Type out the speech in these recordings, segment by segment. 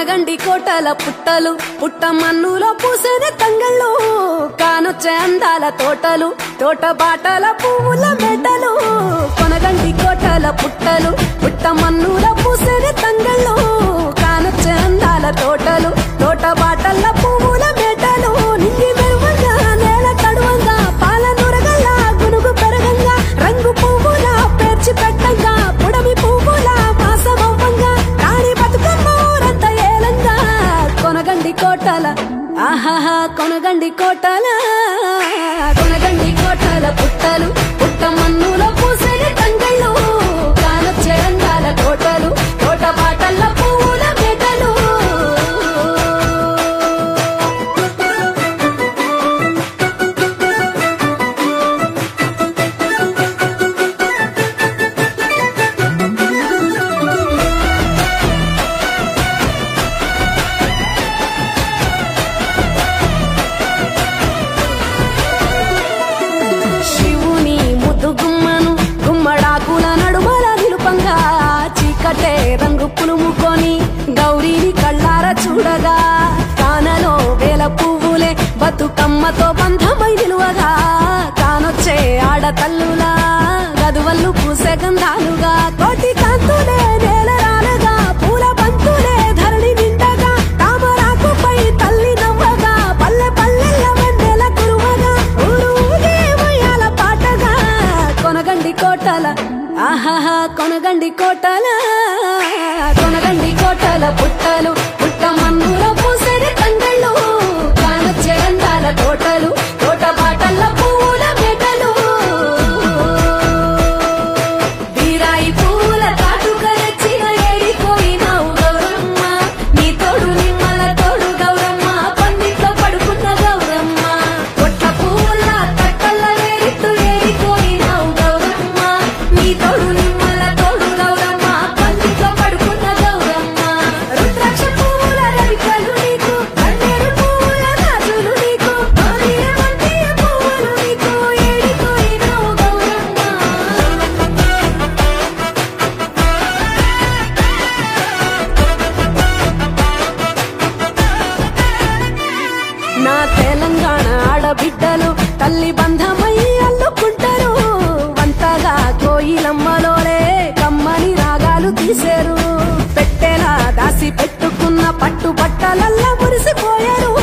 కొనగండి కోటల పుట్టలు పుట్ట మన్నులో పూసేది తంగళ్ళు కానొచ్చే అందాల తోటలు తోట బాటల పువ్వుల మెడలు కొనగండి కోటల పుట్టలు పుట్ట మన్నులో పూసేది తంగళ్ళు కానొచ్చే అందాల తోటలు తోట బాటల పువ్వుల మెడలు నింగి మెరువంగా నేల తడువంగా పాల నురగల్లా గునుగు పెరగంగా రంగు పువ్వుల పేర్చి పెట్టంగా పుడమి పువ్వుల మాసమవ్వంగా రాణి బతుకమ్మ ఊరంత ఏలంగా కొనగండి కోటల ఆహాహా కొనగండి కోటల కొనగండి కోటల పుట్టలు పుట్ట మన్నులో పూసేది తంగళ్ళు కానొచ్చే అందాల తోటలు తోట బాటల పువ్వుల మెడలు చీకటే రంగు పులుముకొని గౌరీని కళ్ళార చూడగా కానలో వేల పువ్వులే బతుకమ్మతో బంధమై నిలువగా కానొచ్చే ఆడతల్లులా గదువల్లు పూసే గంధాలుగా కోటి కాంతులే నేల రాలగా పూల బంతులే ధరణి నిండగా తామరాకుపై తల్లి నవ్వగా పల్లె పల్లెల్ల వెన్నెల కురువగా ఊరు ఊగే ఉయ్యాల పాటగా కొనగండి కోటల ఆహాహా కొనగండి కోటల కొనగండి కోటల పుట్టలు పుట్ట మన్నులో పూసేది తంగళ్ళు కానొచ్చే అందాల తోటలు తోట బాటల పువ్వుల మెడలు బీరాయి పువ్వుల తాటుగా తెచ్చిన ఏడిపోయినావు గౌరమ్మ నీ తోడు నిమ్మల తోడు గౌరమ్మ పందిట్లో పడుకున్న గౌరమ్మ కొట్ల పువ్వుల తట్టల్ల వేరిట్టు ఏడిపోయినావు గౌరమ్మ నీ తోడు నిమ్మల తోడు గౌరమ్మ పందిట్లో పడుకున్న గౌరమ్మ రుద్రాక్ష పువ్వుల రవికలు నీకు కన్నేరు పువ్వుల గాజులు నీకు మల్లియ పువ్వులు నీకు ఏడిపోయినావు గౌరమ్మ నా తెలంగాణ ఆడబిడ్డలు తల్లి బంధమై అల్లుకుంటారు వంతగా కోయిలమ్మలోలే కమ్మని రాగాలు తీశారు పెట్టెలా దాసి పెట్టుకున్న పట్టు బట్టలల్లా మురిసిపోయారు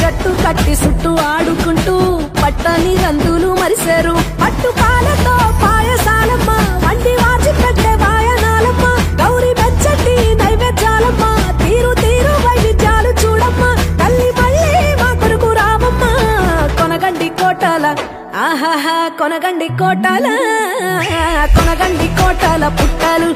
జట్టు కట్టి చుట్టూ ఆడుకుంటూ పట్టని రందులు మరిశారు పట్టు పాలతో పాయసాలమ్మ వండి వాచి పెట్టే వాయనాలమ్మ గౌరీ బెచ్చటి నైవేద్యాలమ్మ తీరు తీరు వైవిధ్యాలు చూడమ్మ తల్లి మళ్ళీ మా కొరకు రామమ్మ కొనగండి కోటల ఆహాహా కొనగండి కోటల కొనగండి కోటల పుట్టలు